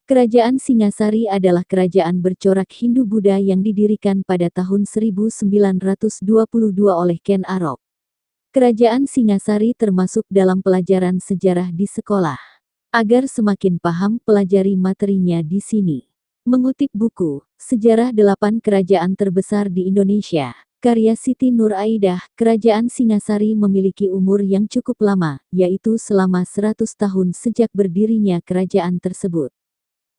Kerajaan Singasari adalah kerajaan bercorak Hindu-Buddha yang didirikan pada tahun 1922 oleh Ken Arok. Kerajaan Singasari termasuk dalam pelajaran sejarah di sekolah. Agar semakin paham, pelajari materinya di sini. Mengutip buku, Sejarah 8 Kerajaan Terbesar di Indonesia, karya Siti Nur Aidah, Kerajaan Singasari memiliki umur yang cukup lama, yaitu selama 100 tahun sejak berdirinya kerajaan tersebut.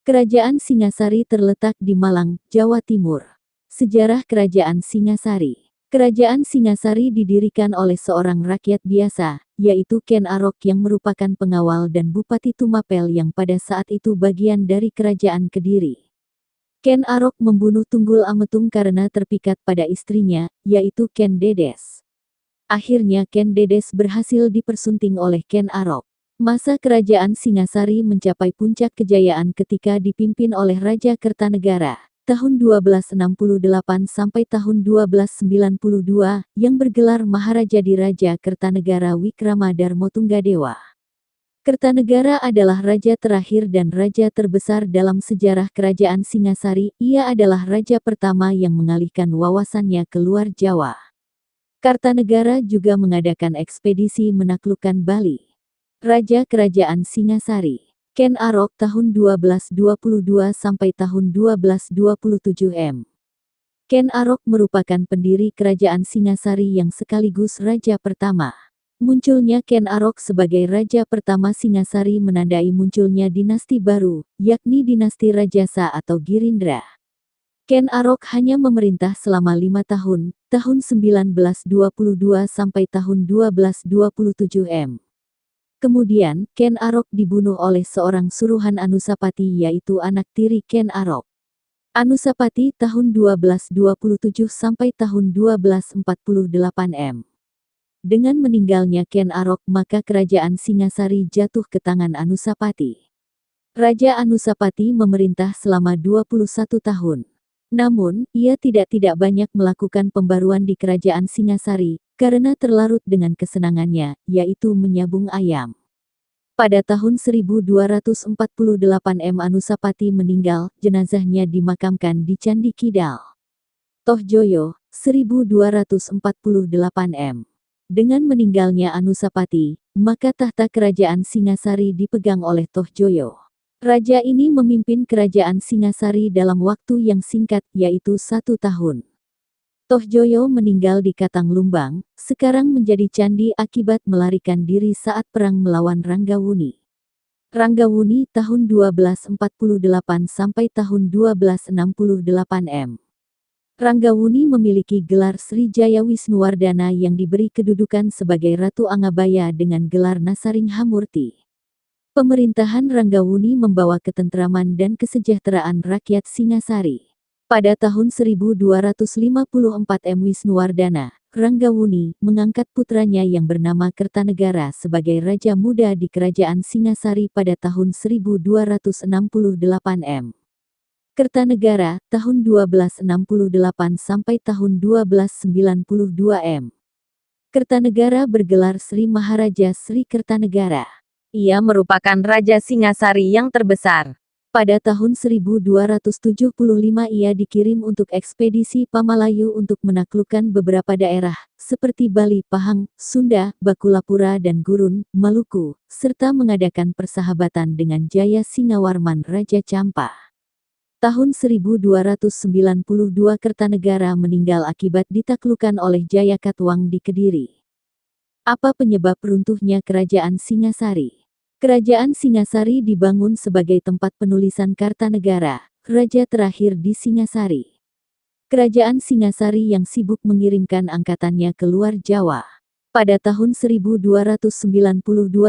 Kerajaan Singasari terletak di Malang, Jawa Timur. Sejarah Kerajaan Singasari. Kerajaan Singasari didirikan oleh seorang rakyat biasa, yaitu Ken Arok yang merupakan pengawal dan Bupati Tumapel yang pada saat itu bagian dari Kerajaan Kediri. Ken Arok membunuh Tunggul Ametung karena terpikat pada istrinya, yaitu Ken Dedes. Akhirnya Ken Dedes berhasil dipersunting oleh Ken Arok. Masa kerajaan Singasari mencapai puncak kejayaan ketika dipimpin oleh Raja Kertanegara, tahun 1268 sampai tahun 1292, yang bergelar Maharaja di Raja Kertanegara Wikrama Darmotunggadewa. Kertanegara adalah raja terakhir dan raja terbesar dalam sejarah kerajaan Singasari. Ia adalah raja pertama yang mengalihkan wawasannya ke luar Jawa. Kertanegara juga mengadakan ekspedisi menaklukkan Bali. Raja Kerajaan Singasari, Ken Arok tahun 1222 sampai tahun 1227 M. Ken Arok merupakan pendiri Kerajaan Singasari yang sekaligus raja pertama. Munculnya Ken Arok sebagai raja pertama Singasari menandai munculnya dinasti baru, yakni dinasti Rajasa atau Girindra. Ken Arok hanya memerintah selama 5 tahun, tahun 1922 sampai tahun 1227 M. Kemudian, Ken Arok dibunuh oleh seorang suruhan Anusapati yaitu anak tiri Ken Arok. Anusapati tahun 1227 sampai tahun 1248 M. Dengan meninggalnya Ken Arok maka kerajaan Singasari jatuh ke tangan Anusapati. Raja Anusapati memerintah selama 21 tahun. Namun, ia tidak banyak melakukan pembaruan di kerajaan Singasari, karena terlarut dengan kesenangannya, yaitu menyabung ayam. Pada tahun 1248 M Anusapati meninggal, jenazahnya dimakamkan di Candi Kidal, Tohjoyo, 1248 M. Dengan meninggalnya Anusapati, maka tahta kerajaan Singasari dipegang oleh Tohjoyo. Raja ini memimpin kerajaan Singasari dalam waktu yang singkat, yaitu 1 tahun. Tohjoyo meninggal di Katanglumbang, sekarang menjadi candi akibat melarikan diri saat perang melawan Ranggawuni. Ranggawuni tahun 1248 sampai tahun 1268 M. Ranggawuni memiliki gelar Sri Jaya Wisnuwardana yang diberi kedudukan sebagai Ratu Angabaya dengan gelar Nasaringhamurti. Pemerintahan Ranggawuni membawa ketentraman dan kesejahteraan rakyat Singasari. Pada tahun 1254 M Wisnuwardana, Ranggawuni mengangkat putranya yang bernama Kertanegara sebagai Raja Muda di Kerajaan Singasari pada tahun 1268 M. Kertanegara, tahun 1268 sampai tahun 1292 M. Kertanegara bergelar Sri Maharaja Sri Kertanegara. Ia merupakan Raja Singasari yang terbesar. Pada tahun 1275 ia dikirim untuk ekspedisi Pamalayu untuk menaklukkan beberapa daerah, seperti Bali, Pahang, Sunda, Bakulapura dan Gurun, Maluku, serta mengadakan persahabatan dengan Jaya Singawarman Raja Campa. Tahun 1292 Kertanegara meninggal akibat ditaklukkan oleh Jayakatwang di Kediri. Apa penyebab runtuhnya Kerajaan Singasari? Kerajaan Singasari dibangun sebagai tempat penulisan Kartanegara, raja terakhir di Singasari. Kerajaan Singasari yang sibuk mengirimkan angkatannya ke luar Jawa. Pada tahun 1292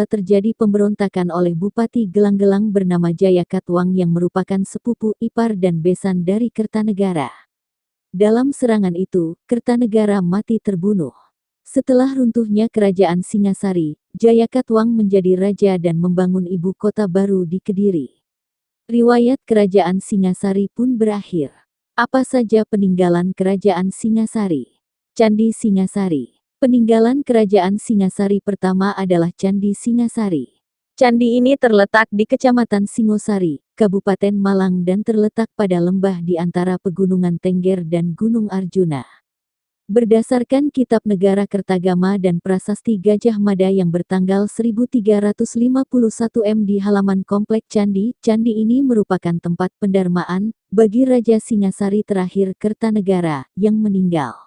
terjadi pemberontakan oleh Bupati Gelang-Gelang bernama Jayakatwang yang merupakan sepupu ipar dan besan dari Kertanegara. Dalam serangan itu, Kertanegara mati terbunuh. Setelah runtuhnya Kerajaan Singasari, Jayakatwang menjadi raja dan membangun ibu kota baru di Kediri. Riwayat Kerajaan Singasari pun berakhir. Apa saja peninggalan Kerajaan Singasari? Candi Singasari. Peninggalan Kerajaan Singasari pertama adalah Candi Singasari. Candi ini terletak di Kecamatan Singosari, Kabupaten Malang dan terletak pada lembah di antara Pegunungan Tengger dan Gunung Arjuna. Berdasarkan Kitab Negara Kertagama dan Prasasti Gajah Mada yang bertanggal 1351 M di halaman Komplek Candi, candi ini merupakan tempat pendarmaan bagi Raja Singasari terakhir Kertanegara yang meninggal.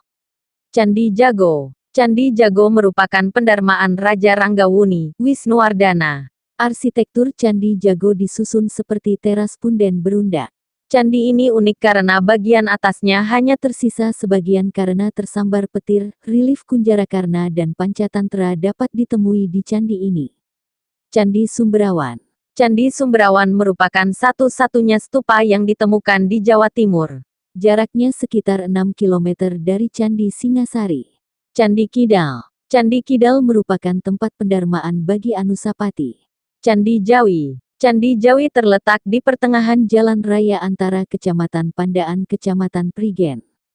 Candi Jago. Candi Jago merupakan pendarmaan Raja Ranggawuni, Wisnuwardana. Arsitektur Candi Jago disusun seperti teras punden berundak. Candi ini unik karena bagian atasnya hanya tersisa sebagian karena tersambar petir, relief Kunjarakarna dan Pancatantara dapat ditemui di candi ini. Candi Sumberawan. Candi Sumberawan merupakan satu-satunya stupa yang ditemukan di Jawa Timur. Jaraknya sekitar 6 km dari Candi Singasari. Candi Kidal. Candi Kidal merupakan tempat pendarmaan bagi Anusapati. Candi Jawi. Candi Jawi terletak di pertengahan jalan raya antara Kecamatan Pandaan Kecamatan Prigen.